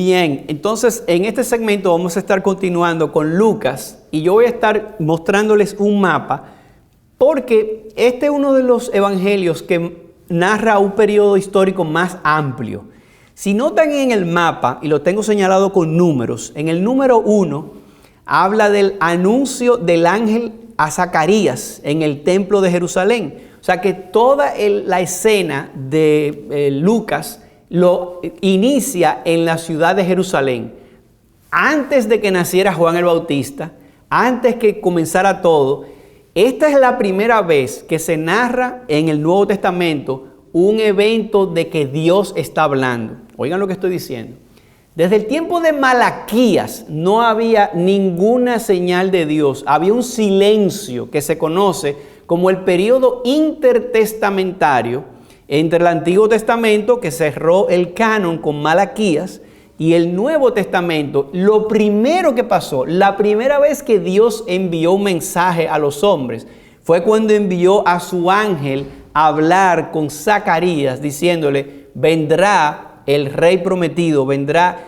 Bien, entonces en este segmento vamos a estar continuando con Lucas y yo voy a estar mostrándoles un mapa porque este es uno de los evangelios que narra un periodo histórico más amplio. Si notan en el mapa, y lo tengo señalado con números, en el número 1 habla del anuncio del ángel a Zacarías en el templo de Jerusalén. O sea que toda la escena de Lucas lo inicia en la ciudad de Jerusalén. Antes de que naciera Juan el Bautista, antes que comenzara todo, esta es la primera vez que se narra en el Nuevo Testamento un evento de que Dios está hablando. Oigan lo que estoy diciendo. Desde el tiempo de Malaquías no había ninguna señal de Dios. Había un silencio que se conoce como el periodo intertestamentario entre el Antiguo Testamento, que cerró el canon con Malaquías, y el Nuevo Testamento. Lo primero que pasó, la primera vez que Dios envió un mensaje a los hombres, fue cuando envió a su ángel a hablar con Zacarías, diciéndole, vendrá el rey prometido, vendrá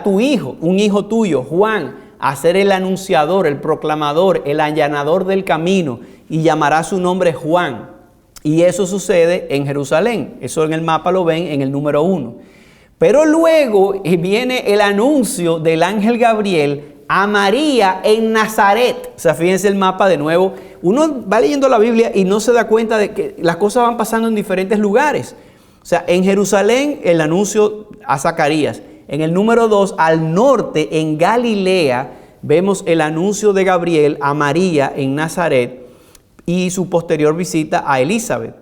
tu hijo, un hijo tuyo, Juan, a ser el anunciador, el proclamador, el allanador del camino, y llamará su nombre Juan. Y eso sucede en Jerusalén. Eso en el mapa lo ven en el número 1. Pero luego viene el anuncio del ángel Gabriel a María en Nazaret. O sea, fíjense el mapa de nuevo. Uno va leyendo la Biblia y no se da cuenta de que las cosas van pasando en diferentes lugares. O sea, en Jerusalén el anuncio a Zacarías. En el número 2, al norte, en Galilea, vemos el anuncio de Gabriel a María en Nazaret y su posterior visita a Elizabeth.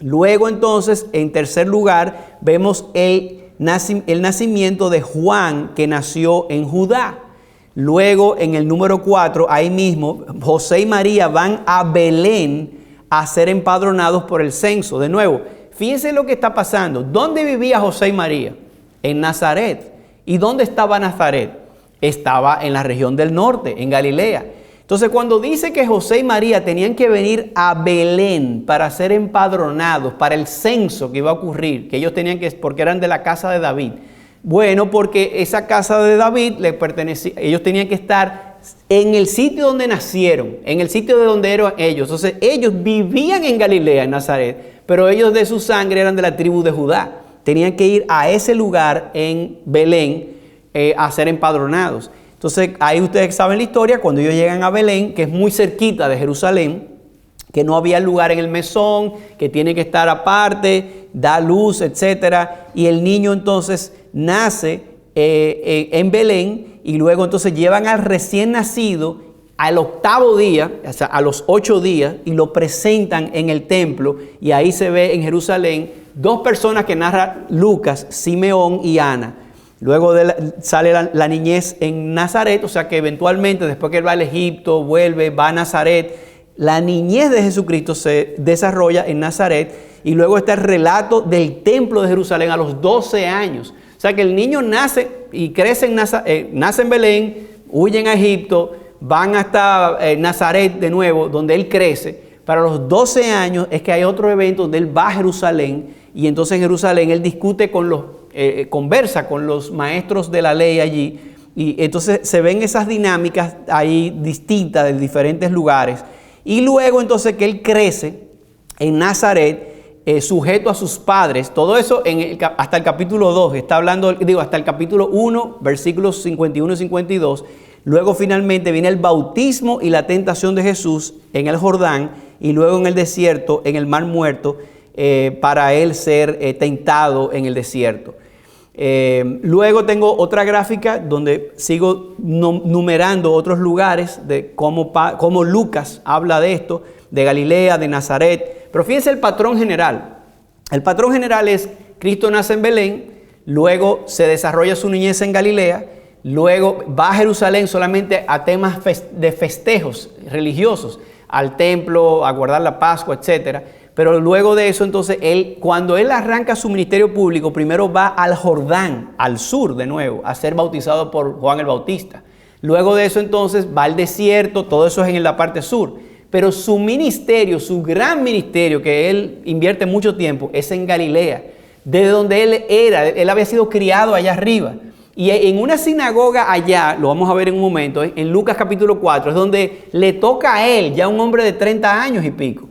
Luego entonces, en tercer lugar, vemos el nacimiento de Juan, que nació en Judá. Luego, en el número 4, ahí mismo, José y María van a Belén a ser empadronados por el censo. De nuevo, fíjense lo que está pasando. ¿Dónde vivía José y María? En Nazaret. ¿Y dónde estaba Nazaret? Estaba en la región del norte, en Galilea. Entonces, cuando dice que José y María tenían que venir a Belén para ser empadronados, para el censo que iba a ocurrir, que ellos tenían que, porque eran de la casa de David. Bueno, porque esa casa de David le pertenecía, ellos tenían que estar en el sitio donde nacieron, en el sitio de donde eran ellos. Entonces, ellos vivían en Galilea, en Nazaret, pero ellos de su sangre eran de la tribu de Judá. Tenían que ir a ese lugar en Belén a ser empadronados. Entonces, ahí ustedes saben la historia, cuando ellos llegan a Belén, que es muy cerquita de Jerusalén, que no había lugar en el mesón, que tiene que estar aparte, da luz, etcétera. Y el niño entonces nace en Belén y luego entonces llevan al recién nacido al 8º día, o sea, a los 8 días, y lo presentan en el templo. Y ahí se ve en Jerusalén 2 personas que narra Lucas, Simeón y Ana. Luego sale la niñez en Nazaret, o sea que eventualmente después que él va al Egipto, vuelve, va a Nazaret, la niñez de Jesucristo se desarrolla en Nazaret y luego está el relato del templo de Jerusalén a los 12 años. O sea que el niño nace y crece nace en Belén, huyen a Egipto, van hasta Nazaret de nuevo, donde él crece. Para los 12 años es que hay otro evento donde él va a Jerusalén y entonces en Jerusalén él discute conversa con los maestros de la ley allí y entonces se ven esas dinámicas ahí distintas de diferentes lugares y luego entonces que él crece en Nazaret sujeto a sus padres, todo eso hasta el capítulo 2, está hablando, hasta el capítulo 1, versículos 51 y 52, luego finalmente viene el bautismo y la tentación de Jesús en el Jordán y luego en el desierto, en el Mar Muerto, para él ser tentado en el desierto. Luego tengo otra gráfica donde sigo numerando otros lugares de cómo Lucas habla de esto, de Galilea, de Nazaret. Pero fíjense el patrón general. El patrón general es Cristo nace en Belén, luego se desarrolla su niñez en Galilea, luego va a Jerusalén solamente a temas de festejos religiosos, al templo, a guardar la Pascua, etcétera. Pero luego de eso, entonces, cuando él arranca su ministerio público, primero va al Jordán, al sur de nuevo, a ser bautizado por Juan el Bautista. Luego de eso, entonces, va al desierto, todo eso es en la parte sur. Pero su ministerio, su gran ministerio, que él invierte mucho tiempo, es en Galilea, de donde él había sido criado allá arriba. Y en una sinagoga allá, lo vamos a ver en un momento, en Lucas capítulo 4, es donde le toca a él, ya un hombre de 30 años y pico,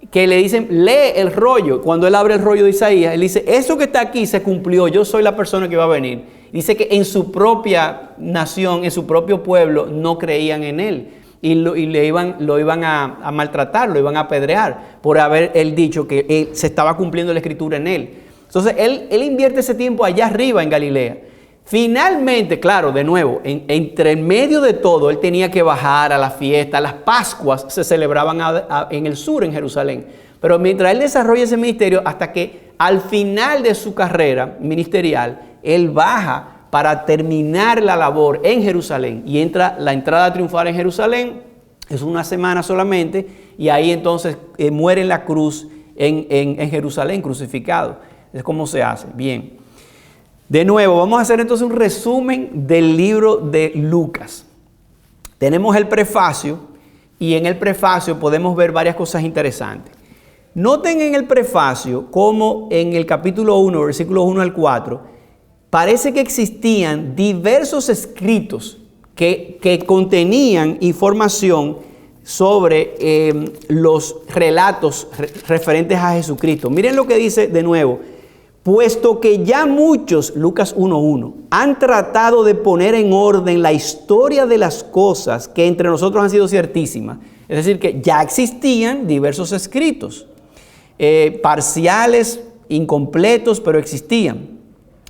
que le dicen, lee el rollo. Cuando él abre el rollo de Isaías, él dice, eso que está aquí se cumplió, yo soy la persona que va a venir. Dice que en su propia nación, en su propio pueblo, no creían en él. Y lo iban a maltratar, lo iban a apedrear por haber él dicho que se estaba cumpliendo la escritura en él. Entonces él invierte ese tiempo allá arriba en Galilea. Finalmente, claro, de nuevo, entre en medio de todo, él tenía que bajar a la fiesta. Las Pascuas se celebraban en el sur, en Jerusalén. Pero mientras él desarrolla ese ministerio, hasta que al final de su carrera ministerial, él baja para terminar la labor en Jerusalén. Y entra la entrada triunfal en Jerusalén, es una semana solamente, y ahí entonces muere en la cruz en Jerusalén, crucificado. Es como se hace. Bien. De nuevo, vamos a hacer entonces un resumen del libro de Lucas. Tenemos el prefacio y en el prefacio podemos ver varias cosas interesantes. Noten en el prefacio cómo en el capítulo 1, versículos 1 al 4, parece que existían diversos escritos que contenían información sobre los relatos referentes a Jesucristo. Miren lo que dice de nuevo. Puesto que ya muchos, Lucas 1:1, han tratado de poner en orden la historia de las cosas que entre nosotros han sido ciertísimas. Es decir, que ya existían diversos escritos, parciales, incompletos, pero existían.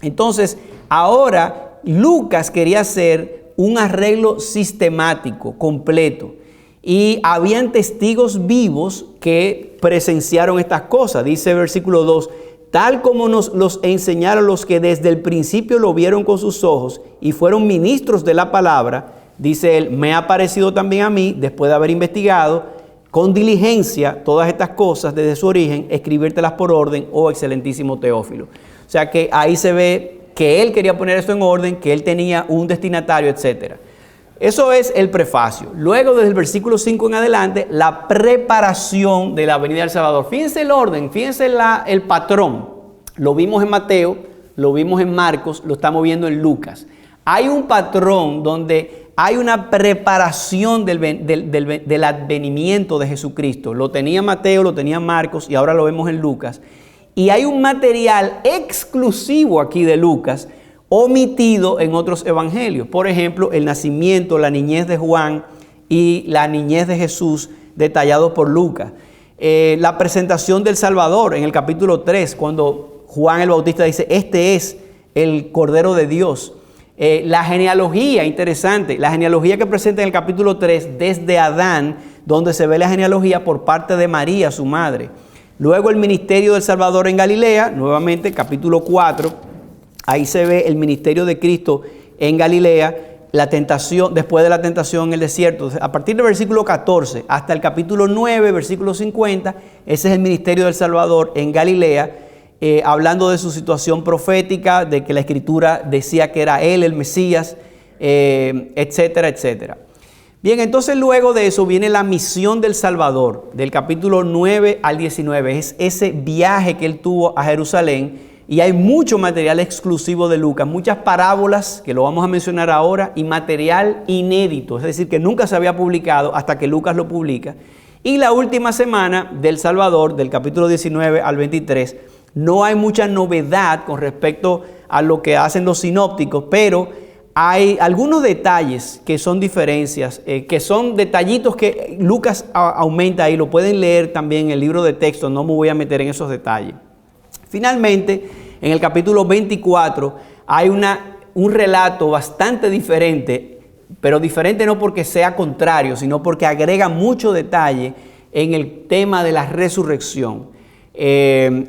Entonces, ahora Lucas quería hacer un arreglo sistemático, completo. Y habían testigos vivos que presenciaron estas cosas. Dice el versículo 2, tal como nos los enseñaron los que desde el principio lo vieron con sus ojos y fueron ministros de la palabra, dice él, me ha parecido también a mí, después de haber investigado con diligencia todas estas cosas desde su origen, escribírtelas por orden, oh excelentísimo Teófilo. O sea que ahí se ve que él quería poner esto en orden, que él tenía un destinatario, etc. Eso es el prefacio. Luego, desde el versículo 5 en adelante, la preparación de la venida del Salvador. Fíjense el orden, fíjense el patrón. Lo vimos en Mateo, lo vimos en Marcos, lo estamos viendo en Lucas. Hay un patrón donde hay una preparación del advenimiento de Jesucristo. Lo tenía Mateo, lo tenía Marcos y ahora lo vemos en Lucas. Y hay un material exclusivo aquí de Lucas, omitido en otros evangelios. Por ejemplo, el nacimiento, la niñez de Juan y la niñez de Jesús, detallado por Lucas. La presentación del Salvador en el capítulo 3, cuando Juan el Bautista dice, este es el Cordero de Dios. La genealogía, interesante, la genealogía que presenta en el capítulo 3, desde Adán, donde se ve la genealogía por parte de María, su madre. Luego el ministerio del Salvador en Galilea, nuevamente capítulo 4, ahí se ve el ministerio de Cristo en Galilea, la tentación, después de la tentación en el desierto. A partir del versículo 14 hasta el capítulo 9, versículo 50, ese es el ministerio del Salvador en Galilea, hablando de su situación profética, de que la Escritura decía que era Él el Mesías, etcétera, etcétera. Bien, entonces luego de eso viene la misión del Salvador, del capítulo 9 al 19. Es ese viaje que Él tuvo a Jerusalén. Y hay mucho material exclusivo de Lucas, muchas parábolas que lo vamos a mencionar ahora y material inédito, es decir, que nunca se había publicado hasta que Lucas lo publica. Y la última semana del Salvador, del capítulo 19 al 23, no hay mucha novedad con respecto a lo que hacen los sinópticos, pero hay algunos detalles que son diferencias, que son detallitos que Lucas aumenta ahí, lo pueden leer también en el libro de texto, no me voy a meter en esos detalles. Finalmente, en el capítulo 24 hay un relato bastante diferente, pero diferente no porque sea contrario, sino porque agrega mucho detalle en el tema de la resurrección.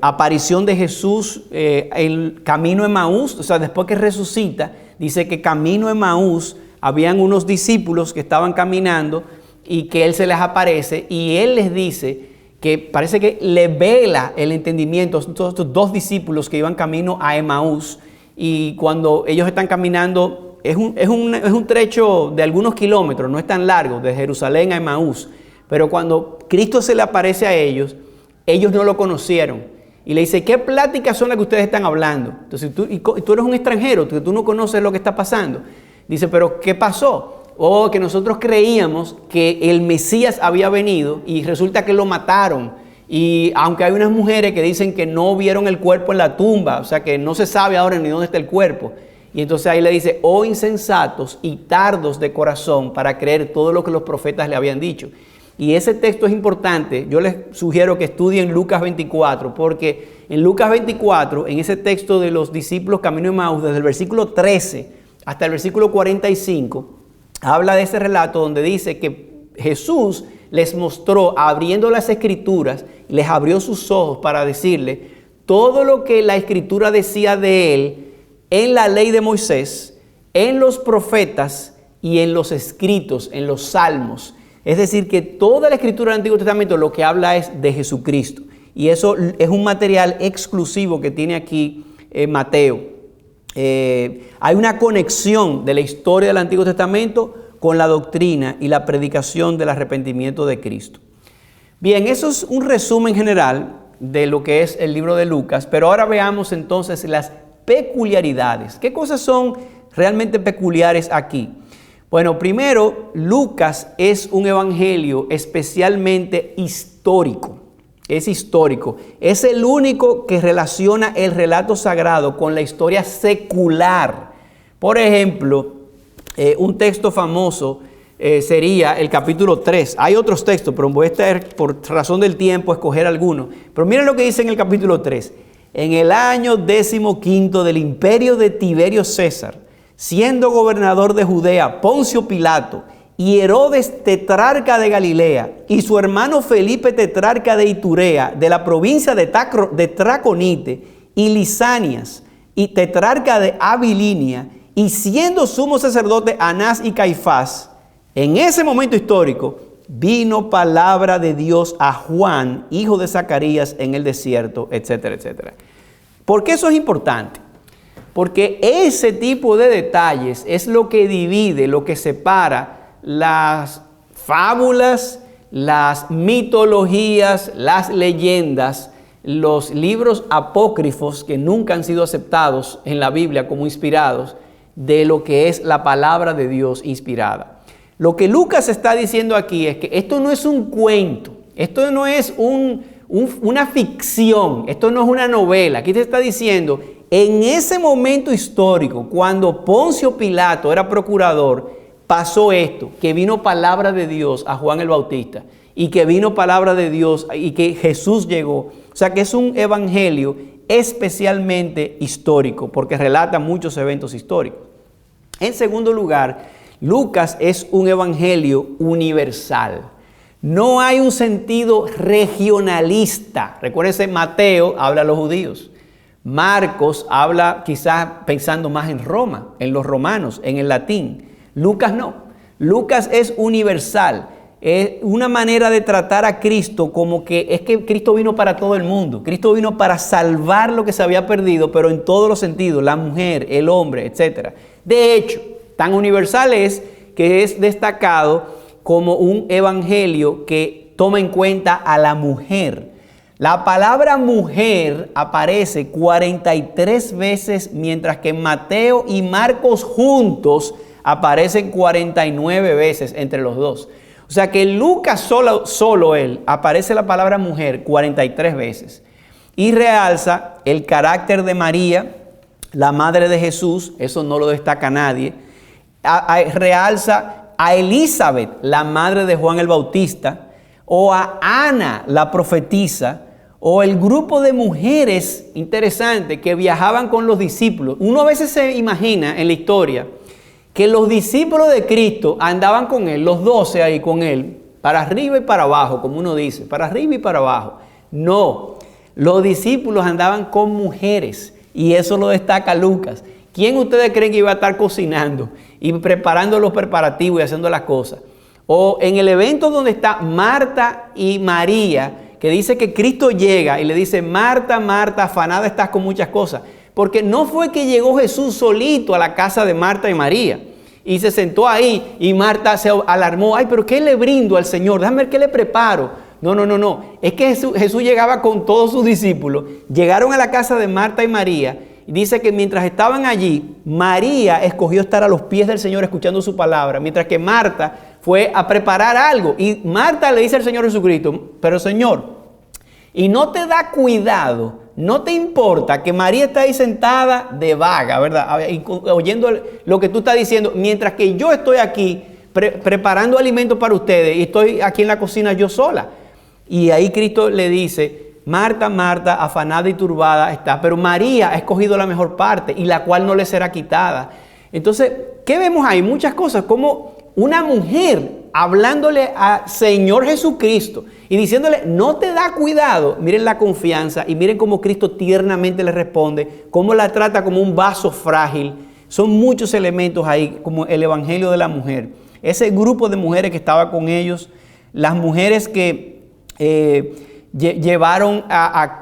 Aparición de Jesús, el camino a Emaús, o sea, después que resucita, dice que camino a Emaús habían unos discípulos que estaban caminando y que Él se les aparece y Él les dice que parece que le vela el entendimiento a estos dos discípulos que iban camino a Emaús, y cuando ellos están caminando, es un trecho de algunos kilómetros, no es tan largo, de Jerusalén a Emaús, pero cuando Cristo se le aparece a ellos, ellos no lo conocieron, y le dice, ¿qué pláticas son las que ustedes están hablando? Entonces tú eres un extranjero, tú no conoces lo que está pasando. Dice, pero ¿qué pasó? Que nosotros creíamos que el Mesías había venido y resulta que lo mataron. Y aunque hay unas mujeres que dicen que no vieron el cuerpo en la tumba, o sea que no se sabe ahora ni dónde está el cuerpo. Y entonces ahí le dice, oh insensatos y tardos de corazón para creer todo lo que los profetas le habían dicho. Y ese texto es importante. Yo les sugiero que estudien Lucas 24, porque en Lucas 24, en ese texto de los discípulos camino de Emaús, desde el versículo 13 hasta el versículo 45, habla de ese relato donde dice que Jesús les mostró, abriendo las escrituras, les abrió sus ojos para decirle todo lo que la escritura decía de él en la ley de Moisés, en los profetas y en los escritos, en los salmos. Es decir, que toda la escritura del Antiguo Testamento lo que habla es de Jesucristo. Y eso es un material exclusivo que tiene aquí Mateo. Hay una conexión de la historia del Antiguo Testamento con la doctrina y la predicación del arrepentimiento de Cristo. Bien, eso es un resumen general de lo que es el libro de Lucas, pero ahora veamos entonces las peculiaridades. ¿Qué cosas son realmente peculiares aquí? Bueno, primero, Lucas es un evangelio especialmente histórico. Es histórico. Es el único que relaciona el relato sagrado con la historia secular. Por ejemplo, un texto famoso sería el capítulo 3. Hay otros textos, pero voy a estar, por razón del tiempo, escoger algunos. Pero miren lo que dice en el capítulo 3. En el año 15 del imperio de Tiberio César, siendo gobernador de Judea Poncio Pilato y Herodes tetrarca de Galilea y su hermano Felipe tetrarca de Iturea, de la provincia de Traconite, y Lisanias y tetrarca de Abilinia, y siendo sumo sacerdote Anás y Caifás, en ese momento histórico vino palabra de Dios a Juan, hijo de Zacarías, en el desierto, etcétera, etcétera. ¿Por qué eso es importante? Porque ese tipo de detalles es lo que divide, lo que separa las fábulas, las mitologías, las leyendas, los libros apócrifos que nunca han sido aceptados en la Biblia como inspirados, de lo que es la palabra de Dios inspirada. Lo que Lucas está diciendo aquí es que esto no es un cuento, esto no es una ficción, esto no es una novela. Aquí te está diciendo, en ese momento histórico, cuando Poncio Pilato era procurador, pasó esto, que vino palabra de Dios a Juan el Bautista y que vino palabra de Dios y que Jesús llegó. O sea que es un evangelio especialmente histórico porque relata muchos eventos históricos. En segundo lugar, Lucas es un evangelio universal. No hay un sentido regionalista. Recuérdense, Mateo habla a los judíos. Marcos habla quizás pensando más en Roma, en los romanos, en el latín. Lucas no. Lucas es universal. Es una manera de tratar a Cristo como que es que Cristo vino para todo el mundo. Cristo vino para salvar lo que se había perdido, pero en todos los sentidos, la mujer, el hombre, etc. De hecho, tan universal es que es destacado como un evangelio que toma en cuenta a la mujer. La palabra mujer aparece 43 veces, mientras que Mateo y Marcos juntos aparecen 49 veces entre los dos. O sea que en Lucas solo él aparece la palabra mujer 43 veces. Y realza el carácter de María, la madre de Jesús, eso no lo destaca nadie. Realza a Elizabeth, la madre de Juan el Bautista, o a Ana, la profetisa, o el grupo de mujeres, interesante, que viajaban con los discípulos. Uno a veces se imagina en la historia que los discípulos de Cristo andaban con él, los 12 ahí con él, para arriba y para abajo, como uno dice, para arriba y para abajo. No, los discípulos andaban con mujeres y eso lo destaca Lucas. ¿Quién ustedes creen que iba a estar cocinando y preparando los preparativos y haciendo las cosas? O en el evento donde está Marta y María, que dice que Cristo llega y le dice, Marta, Marta, afanada estás con muchas cosas. Porque no fue que llegó Jesús solito a la casa de Marta y María y se sentó ahí y Marta se alarmó. Ay, pero ¿qué le brindo al Señor? Déjame ver qué le preparo. No. Es que Jesús llegaba con todos sus discípulos. Llegaron a la casa de Marta y María. Y dice que mientras estaban allí, María escogió estar a los pies del Señor escuchando su palabra. Mientras que Marta fue a preparar algo. Y Marta le dice al Señor Jesucristo, pero Señor, ¿y no te da cuidado? ¿No te importa que María está ahí sentada de vaga, verdad? Oyendo lo que tú estás diciendo, mientras que yo estoy aquí preparando alimento para ustedes y estoy aquí en la cocina yo sola. Y ahí Cristo le dice, Marta, Marta, afanada y turbada está, pero María ha escogido la mejor parte y la cual no le será quitada. Entonces, ¿qué vemos ahí? Muchas cosas, como una mujer hablándole a Señor Jesucristo y diciéndole, no te da cuidado. Miren la confianza y miren cómo Cristo tiernamente le responde, cómo la trata como un vaso frágil. Son muchos elementos ahí, como el evangelio de la mujer. Ese grupo de mujeres que estaba con ellos, las mujeres que llevaron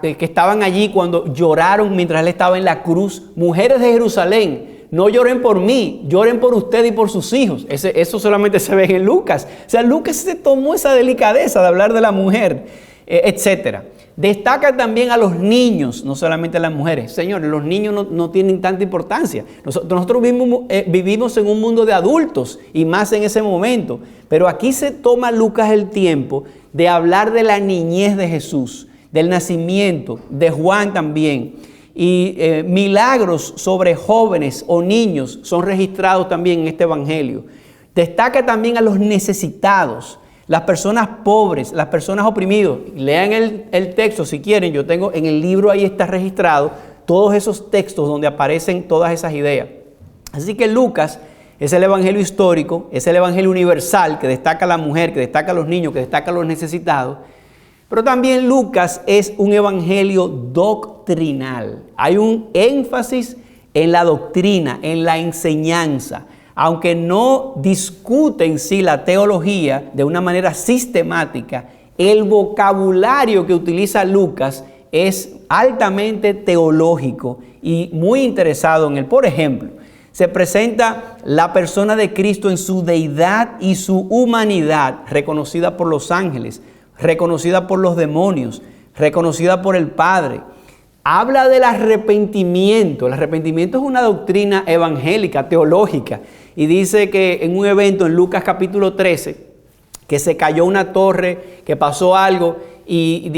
que estaban allí cuando lloraron mientras él estaba en la cruz, mujeres de Jerusalén, no lloren por mí, lloren por usted y por sus hijos. Eso solamente se ve en Lucas. O sea, Lucas se tomó esa delicadeza de hablar de la mujer, etcétera. Destaca también a los niños, no solamente a las mujeres. Señores, los niños no tienen tanta importancia. Nosotros vivimos en un mundo de adultos y más en ese momento. Pero aquí se toma Lucas el tiempo de hablar de la niñez de Jesús, del nacimiento, de Juan también. Y milagros sobre jóvenes o niños son registrados también en este evangelio. Destaca también a los necesitados, las personas pobres, las personas oprimidas. Lean el texto si quieren. Yo tengo en el libro, ahí está registrado todos esos textos donde aparecen todas esas ideas. Así que Lucas es el evangelio histórico, es el evangelio universal que destaca a la mujer, que destaca a los niños, que destaca a los necesitados. Pero también Lucas es un evangelio doctrinal. Hay un énfasis en la doctrina, en la enseñanza. Aunque no discute en sí la teología de una manera sistemática, el vocabulario que utiliza Lucas es altamente teológico y muy interesado en él. Por ejemplo, se presenta la persona de Cristo en su deidad y su humanidad, reconocida por los ángeles, reconocida por los demonios, reconocida por el Padre. Habla del arrepentimiento. El arrepentimiento es una doctrina evangélica, teológica. Y dice que en un evento en Lucas capítulo 13, que se cayó una torre, que pasó algo, y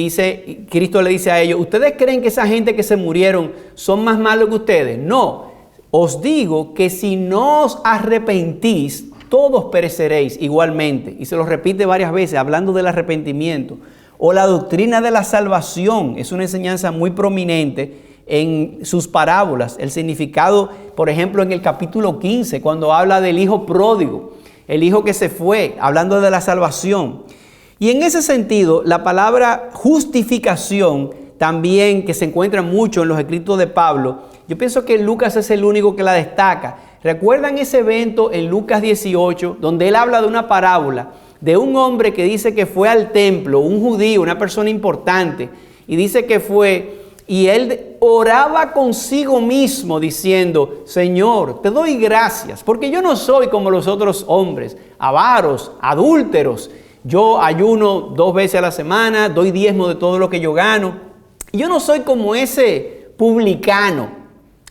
Cristo le dice a ellos, ¿ustedes creen que esa gente que se murieron son más malos que ustedes? No, os digo que si no os arrepentís, todos pereceréis igualmente. Y se lo repite varias veces, hablando del arrepentimiento. O la doctrina de la salvación, es una enseñanza muy prominente en sus parábolas. El significado, por ejemplo, en el capítulo 15, cuando habla del hijo pródigo, el hijo que se fue, hablando de la salvación. Y en ese sentido, la palabra justificación, también que se encuentra mucho en los escritos de Pablo, yo pienso que Lucas es el único que la destaca. ¿Recuerdan ese evento en Lucas 18, donde él habla de una parábola de un hombre que dice que fue al templo, un judío, una persona importante, y dice que fue, y él oraba consigo mismo diciendo, Señor, te doy gracias, porque yo no soy como los otros hombres, avaros, adúlteros. Yo ayuno 2 veces a la semana, doy diezmo de todo lo que yo gano. Y yo no soy como ese publicano.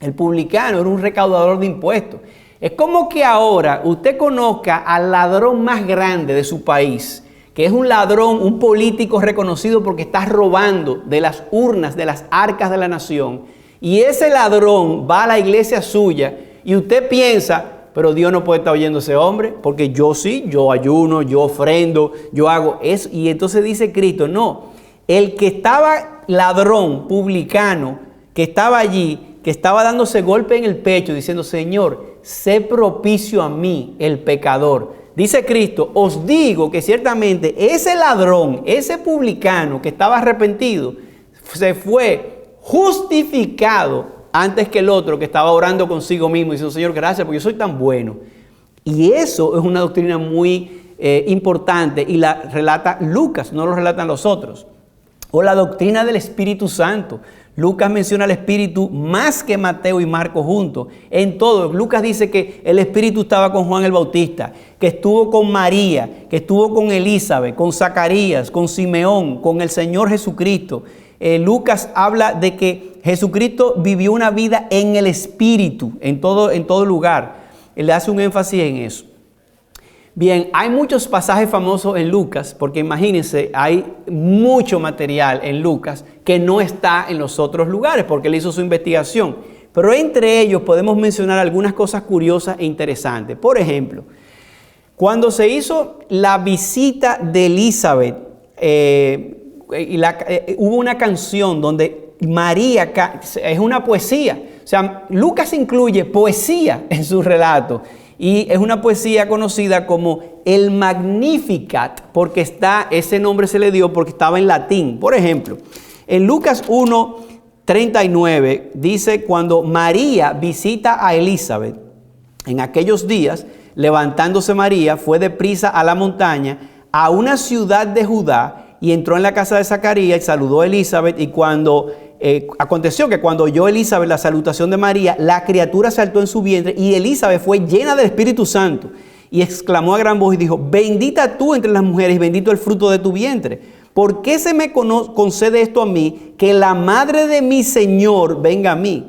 El publicano era un recaudador de impuestos. Es como que ahora usted conozca al ladrón más grande de su país, que es un ladrón, un político reconocido porque está robando de las urnas, de las arcas de la nación. Y ese ladrón va a la iglesia suya y usted piensa, pero Dios no puede estar oyendo a ese hombre, porque yo sí, yo ayuno, yo ofrendo, yo hago eso. Y entonces dice Cristo, no, el que estaba ladrón, publicano, que estaba allí, que estaba dándose golpe en el pecho diciendo, Señor, sé propicio a mí, el pecador. Dice Cristo, os digo que ciertamente ese ladrón, ese publicano que estaba arrepentido, se fue justificado antes que el otro que estaba orando consigo mismo, diciendo, Señor, gracias porque yo soy tan bueno. Y eso es una doctrina muy importante y la relata Lucas, no lo relatan los otros. O la doctrina del Espíritu Santo. Lucas menciona al Espíritu más que Mateo y Marcos juntos. En todo, Lucas dice que el Espíritu estaba con Juan el Bautista, que estuvo con María, que estuvo con Elizabeth, con Zacarías, con Simeón, con el Señor Jesucristo. Lucas habla de que Jesucristo vivió una vida en el Espíritu, en todo lugar. Él le hace un énfasis en eso. Bien, hay muchos pasajes famosos en Lucas, porque imagínense, hay mucho material en Lucas que no está en los otros lugares, porque él hizo su investigación. Pero entre ellos podemos mencionar algunas cosas curiosas e interesantes. Por ejemplo, cuando se hizo la visita de Elizabeth, hubo una canción donde María, es una poesía. O sea, Lucas incluye poesía en su relato. Y es una poesía conocida como el Magnificat, porque ese nombre se le dio porque estaba en latín. Por ejemplo, en Lucas 1:39 dice, cuando María visita a Elizabeth, en aquellos días, levantándose María, fue deprisa a la montaña, a una ciudad de Judá, y entró en la casa de Zacarías y saludó a Elizabeth, y aconteció que cuando oyó Elizabeth la salutación de María, la criatura saltó en su vientre y Elizabeth fue llena del Espíritu Santo y exclamó a gran voz y dijo, bendita tú entre las mujeres y bendito el fruto de tu vientre. ¿Por qué se me concede esto a mí, que la madre de mi Señor venga a mí?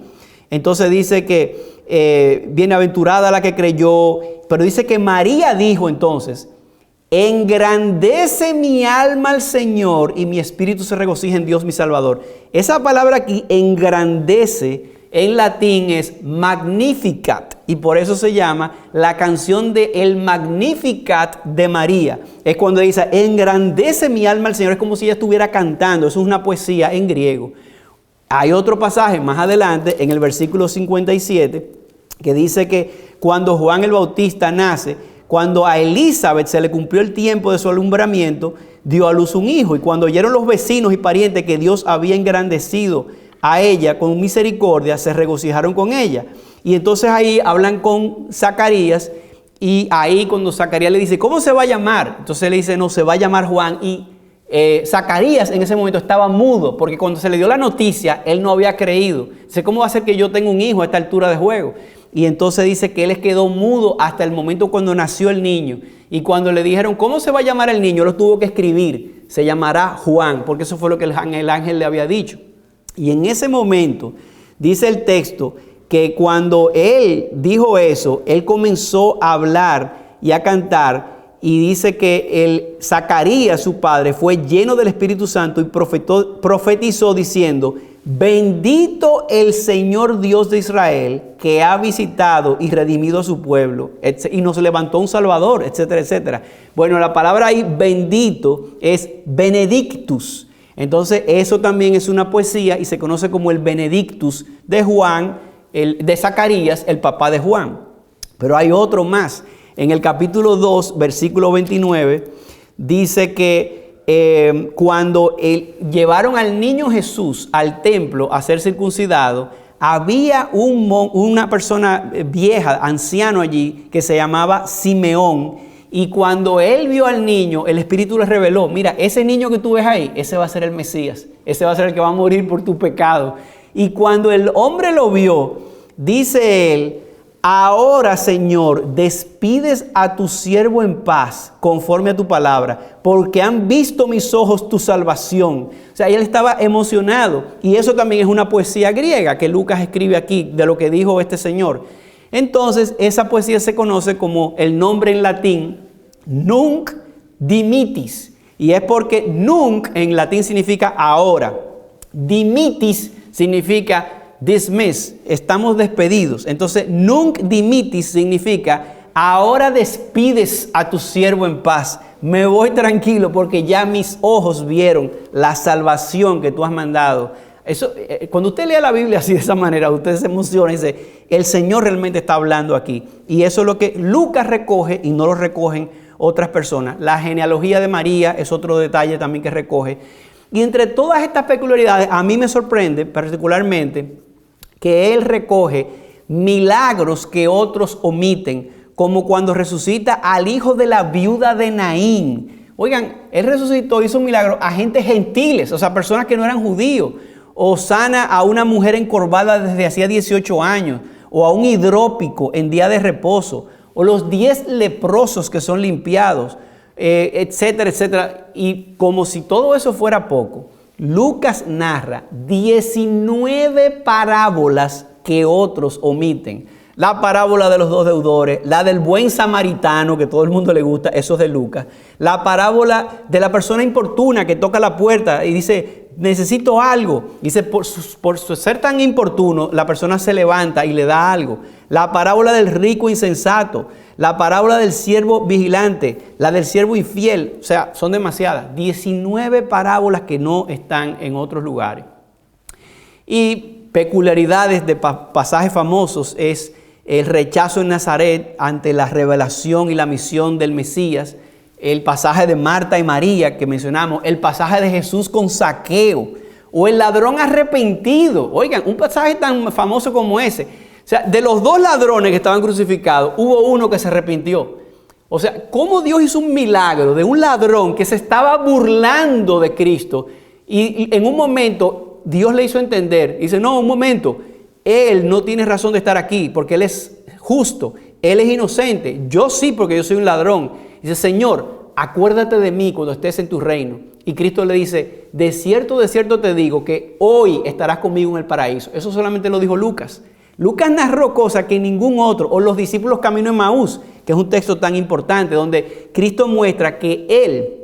Entonces dice que bienaventurada la que creyó, pero dice que María dijo entonces, engrandece mi alma al Señor y mi espíritu se regocija en Dios mi Salvador. Esa palabra aquí, engrandece, en latín es Magnificat, y por eso se llama la canción de el Magnificat de María. Es cuando dice, engrandece mi alma al Señor, es como si ella estuviera cantando. Eso es una poesía en griego. Hay otro pasaje más adelante, en el versículo 57, que dice que cuando Juan el Bautista nace, cuando a Elizabeth se le cumplió el tiempo de su alumbramiento, dio a luz un hijo. Y cuando oyeron los vecinos y parientes que Dios había engrandecido a ella con misericordia, se regocijaron con ella. Y entonces ahí hablan con Zacarías, y ahí cuando Zacarías le dice, ¿cómo se va a llamar? Entonces le dice, no, se va a llamar Juan. Y Zacarías en ese momento estaba mudo, porque cuando se le dio la noticia, él no había creído. Dice, ¿cómo va a ser que yo tenga un hijo a esta altura de juego? Y entonces dice que él quedó mudo hasta el momento cuando nació el niño. Y cuando le dijeron, ¿cómo se va a llamar el niño? Lo tuvo que escribir. Se llamará Juan, porque eso fue lo que el ángel le había dicho. Y en ese momento, dice el texto, que cuando él dijo eso, él comenzó a hablar y a cantar. Y dice que Zacarías, su padre, fue lleno del Espíritu Santo y profetizó diciendo, bendito el Señor Dios de Israel, que ha visitado y redimido a su pueblo, y nos levantó un Salvador, etcétera, etcétera. Bueno, la palabra ahí, bendito, es benedictus. Entonces, eso también es una poesía y se conoce como el benedictus de Juan, de Zacarías, el papá de Juan. Pero hay otro más. En el capítulo 2, versículo 29, dice que cuando llevaron al niño Jesús al templo a ser circuncidado, había una persona vieja, anciano allí, que se llamaba Simeón. Y cuando él vio al niño, el Espíritu le reveló, mira, ese niño que tú ves ahí, ese va a ser el Mesías. Ese va a ser el que va a morir por tu pecado. Y cuando el hombre lo vio, dice él, ahora, Señor, despides a tu siervo en paz, conforme a tu palabra, porque han visto mis ojos tu salvación. O sea, él estaba emocionado. Y eso también es una poesía griega que Lucas escribe aquí de lo que dijo este señor. Entonces, esa poesía se conoce como el nombre en latín, Nunc Dimittis. Y es porque Nunc en latín significa ahora. Dimittis significa dismiss, estamos despedidos. Entonces, nunc dimittis significa, ahora despides a tu siervo en paz. Me voy tranquilo porque ya mis ojos vieron la salvación que tú has mandado. Eso, cuando usted lea la Biblia así de esa manera, usted se emociona y dice, el Señor realmente está hablando aquí. Y eso es lo que Lucas recoge y no lo recogen otras personas. La genealogía de María es otro detalle también que recoge. Y entre todas estas peculiaridades, a mí me sorprende particularmente que él recoge milagros que otros omiten, como cuando resucita al hijo de la viuda de Naín. Oigan, él resucitó, hizo un milagro a gente gentiles, o sea, personas que no eran judíos. o sana a una mujer encorvada desde hacía 18 años, o a un hidrópico en día de reposo, o los 10 leprosos que son limpiados, etcétera, etcétera. Y como si todo eso fuera poco, Lucas narra 19 parábolas que otros omiten. La parábola de los 2 deudores, la del buen samaritano, que todo el mundo le gusta, eso es de Lucas. La parábola de la persona importuna que toca la puerta y dice, necesito algo. Dice, por ser tan importuno, la persona se levanta y le da algo. La parábola del rico insensato, la parábola del siervo vigilante, la del siervo infiel. O sea, son demasiadas. 19 parábolas que no están en otros lugares. Y peculiaridades de pasajes famosos es el rechazo en Nazaret ante la revelación y la misión del Mesías, el pasaje de Marta y María que mencionamos, el pasaje de Jesús con Zaqueo, o el ladrón arrepentido. Oigan, un pasaje tan famoso como ese. O sea, de los 2 ladrones que estaban crucificados, hubo uno que se arrepintió. O sea, cómo Dios hizo un milagro de un ladrón que se estaba burlando de Cristo y en un momento Dios le hizo entender, dice, no, un momento, él no tiene razón de estar aquí porque él es justo, él es inocente, yo sí porque yo soy un ladrón. Dice, Señor, acuérdate de mí cuando estés en tu reino. Y Cristo le dice, de cierto te digo que hoy estarás conmigo en el paraíso. Eso solamente lo dijo Lucas. Lucas narró cosas que ningún otro, o los discípulos camino en Maús, que es un texto tan importante, donde Cristo muestra que él,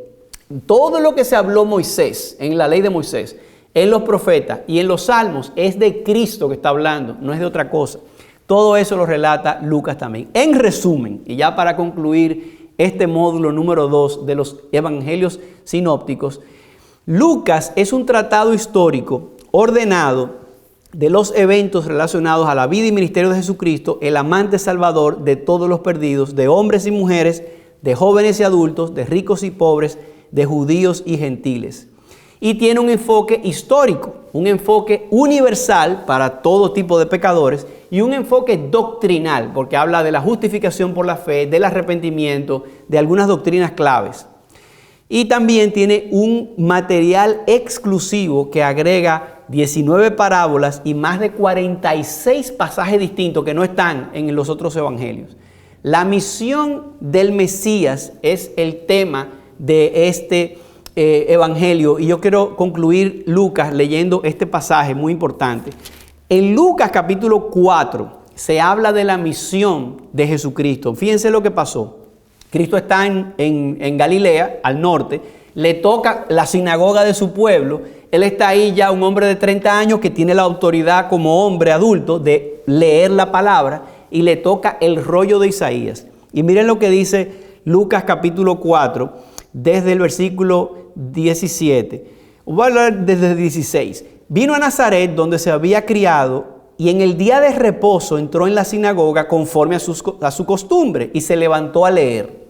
todo lo que se habló Moisés, en la ley de Moisés, en los profetas y en los salmos, es de Cristo que está hablando, no es de otra cosa. Todo eso lo relata Lucas también. En resumen, y ya para concluir este módulo número 2 de los evangelios sinópticos, Lucas es un tratado histórico ordenado de los eventos relacionados a la vida y ministerio de Jesucristo, el amante salvador de todos los perdidos, de hombres y mujeres, de jóvenes y adultos, de ricos y pobres, de judíos y gentiles. Y tiene un enfoque histórico, un enfoque universal para todo tipo de pecadores y un enfoque doctrinal, porque habla de la justificación por la fe, del arrepentimiento, de algunas doctrinas claves. Y también tiene un material exclusivo que agrega 19 parábolas y más de 46 pasajes distintos que no están en los otros evangelios. La misión del Mesías es el tema de este evangelio, y yo quiero concluir Lucas leyendo este pasaje muy importante. En Lucas capítulo 4 se habla de la misión de Jesucristo. Fíjense lo que pasó. Cristo está en Galilea, al norte, le toca la sinagoga de su pueblo. Él está ahí ya, un hombre de 30 años que tiene la autoridad como hombre adulto de leer la palabra, y le toca el rollo de Isaías. Y miren lo que dice Lucas capítulo 4, desde el versículo 17. Voy a hablar desde el 16. Vino a Nazaret, donde se había criado, y en el día de reposo entró en la sinagoga conforme a su costumbre, y se levantó a leer.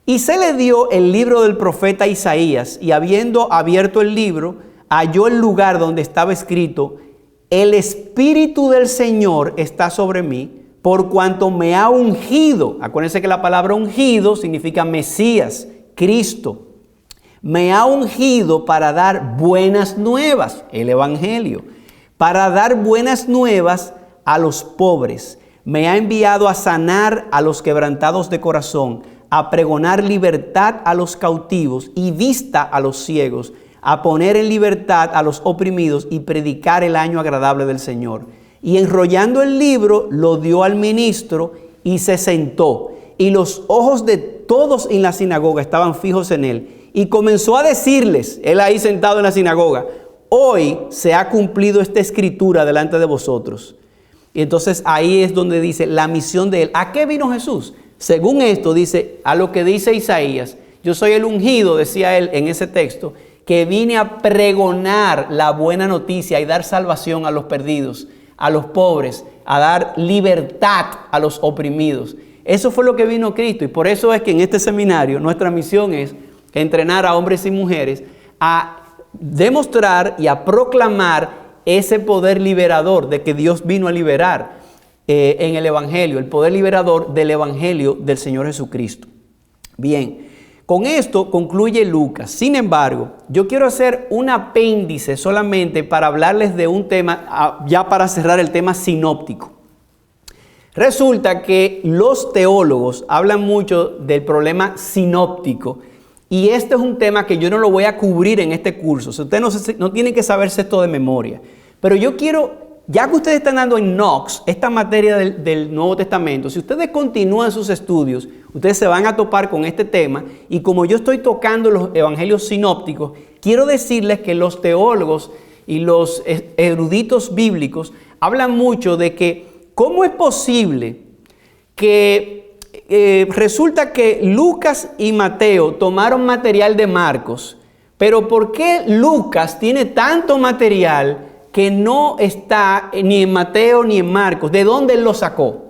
Y se le dio el libro del profeta Isaías, y habiendo abierto el libro, halló el lugar donde estaba escrito: el Espíritu del Señor está sobre mí, por cuanto me ha ungido. Acuérdense que la palabra ungido significa Mesías, Cristo. Me ha ungido para dar buenas nuevas, el evangelio, para dar buenas nuevas a los pobres. Me ha enviado a sanar a los quebrantados de corazón, a pregonar libertad a los cautivos y vista a los ciegos, a poner en libertad a los oprimidos y predicar el año agradable del Señor. Y enrollando el libro, lo dio al ministro y se sentó. Y los ojos de todos en la sinagoga estaban fijos en él. Y comenzó a decirles, él ahí sentado en la sinagoga: hoy se ha cumplido esta escritura delante de vosotros. Y entonces ahí es donde dice la misión de él. ¿A qué vino Jesús? Según esto dice, a lo que dice Isaías: yo soy el ungido, decía él en ese texto, que vine a pregonar la buena noticia y dar salvación a los perdidos, a los pobres, a dar libertad a los oprimidos. Eso fue lo que vino Cristo, y por eso es que en este seminario nuestra misión es entrenar a hombres y mujeres a demostrar y a proclamar ese poder liberador de que Dios vino a liberar en el evangelio, el poder liberador del evangelio del Señor Jesucristo. Bien, Con esto concluye Lucas. Sin embargo, yo quiero hacer un apéndice solamente para hablarles de un tema, ya para cerrar el tema sinóptico. Resulta que los teólogos hablan mucho del problema sinóptico y este es un tema que yo no lo voy a cubrir en este curso. O sea, ustedes no tienen que saberse esto de memoria. Pero yo quiero, ya que ustedes están dando en Knox esta materia del Nuevo Testamento, si ustedes continúan sus estudios, ustedes se van a topar con este tema y como yo estoy tocando los evangelios sinópticos, quiero decirles que los teólogos y los eruditos bíblicos hablan mucho de que cómo es posible que resulta que Lucas y Mateo tomaron material de Marcos, pero ¿por qué Lucas tiene tanto material que no está ni en Mateo ni en Marcos? ¿De dónde él lo sacó?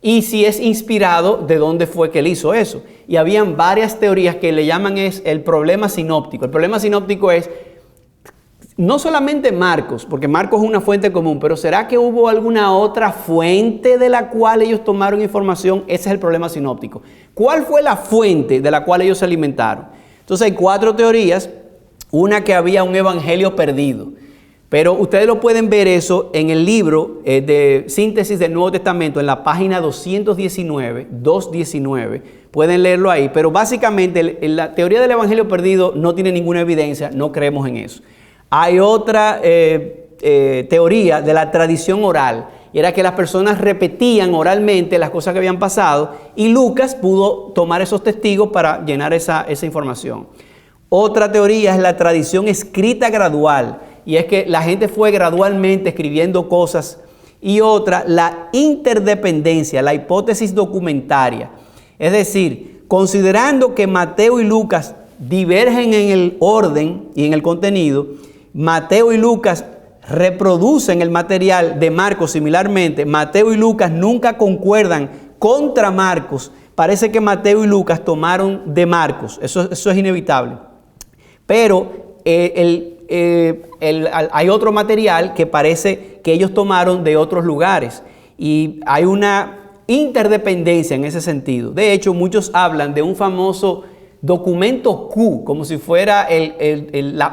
Y si es inspirado, ¿de dónde fue que él hizo eso? Y habían varias teorías que le llaman el problema sinóptico. El problema sinóptico es no solamente Marcos, porque Marcos es una fuente común, pero ¿será que hubo alguna otra fuente de la cual ellos tomaron información? Ese es el problema sinóptico. ¿Cuál fue la fuente de la cual ellos se alimentaron? Entonces hay 4 teorías. Una, que había un evangelio perdido. Pero ustedes lo pueden ver eso en el libro de síntesis del Nuevo Testamento, en la página 219. Pueden leerlo ahí. Pero básicamente la teoría del evangelio perdido no tiene ninguna evidencia, no creemos en eso. Hay otra teoría de la tradición oral, y era que las personas repetían oralmente las cosas que habían pasado y Lucas pudo tomar esos testigos para llenar esa información. Otra teoría es la tradición escrita gradual, y es que la gente fue gradualmente escribiendo cosas. Y otra, la interdependencia, la hipótesis documentaria. Es decir, considerando que Mateo y Lucas divergen en el orden y en el contenido, Mateo y Lucas reproducen el material de Marcos similarmente. Mateo y Lucas nunca concuerdan contra Marcos. Parece que Mateo y Lucas tomaron de Marcos. Eso es inevitable. Pero hay otro material que parece que ellos tomaron de otros lugares. Y hay una interdependencia en ese sentido. De hecho, muchos hablan de un famoso documento Q, como si fuera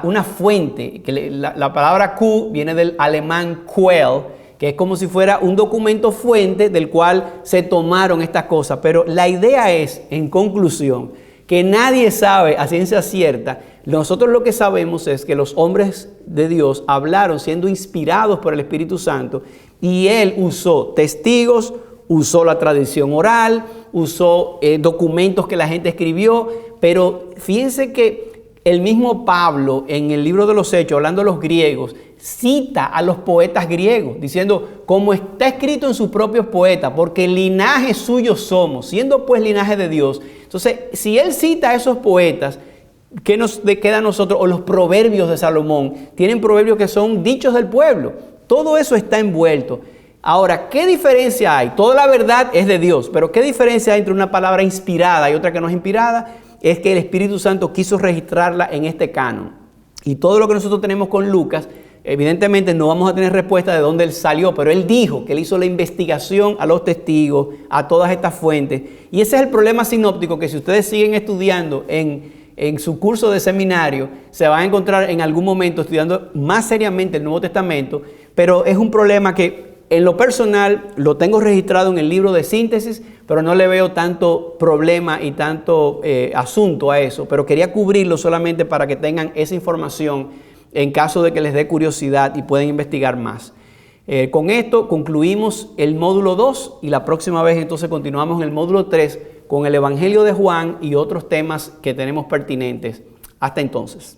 una fuente. Que la palabra Q viene del alemán Quell, que es como si fuera un documento fuente del cual se tomaron estas cosas. Pero la idea es, en conclusión, que nadie sabe a ciencia cierta. Nosotros lo que sabemos es que los hombres de Dios hablaron siendo inspirados por el Espíritu Santo y Él usó testigos, usó la tradición oral, usó documentos que la gente escribió, pero fíjense que el mismo Pablo en el libro de los Hechos, hablando de los griegos, cita a los poetas griegos, diciendo, como está escrito en sus propios poetas, porque linaje suyo somos, siendo pues linaje de Dios. Entonces, si él cita a esos poetas, ¿qué nos queda a nosotros? O los proverbios de Salomón, tienen proverbios que son dichos del pueblo. Todo eso está envuelto. Ahora, ¿qué diferencia hay? Toda la verdad es de Dios, pero ¿qué diferencia hay entre una palabra inspirada y otra que no es inspirada? Es que el Espíritu Santo quiso registrarla en este canon. Y todo lo que nosotros tenemos con Lucas, evidentemente no vamos a tener respuesta de dónde él salió, pero él dijo que él hizo la investigación a los testigos, a todas estas fuentes. Y ese es el problema sinóptico, que si ustedes siguen estudiando en su curso de seminario, se van a encontrar en algún momento estudiando más seriamente el Nuevo Testamento, pero es un problema que en lo personal lo tengo registrado en el libro de síntesis, pero no le veo tanto problema y tanto asunto a eso, pero quería cubrirlo solamente para que tengan esa información en caso de que les dé curiosidad y pueden investigar más. Con esto concluimos el módulo 2 y la próxima vez entonces continuamos en el módulo 3 con el Evangelio de Juan y otros temas que tenemos pertinentes. Hasta entonces.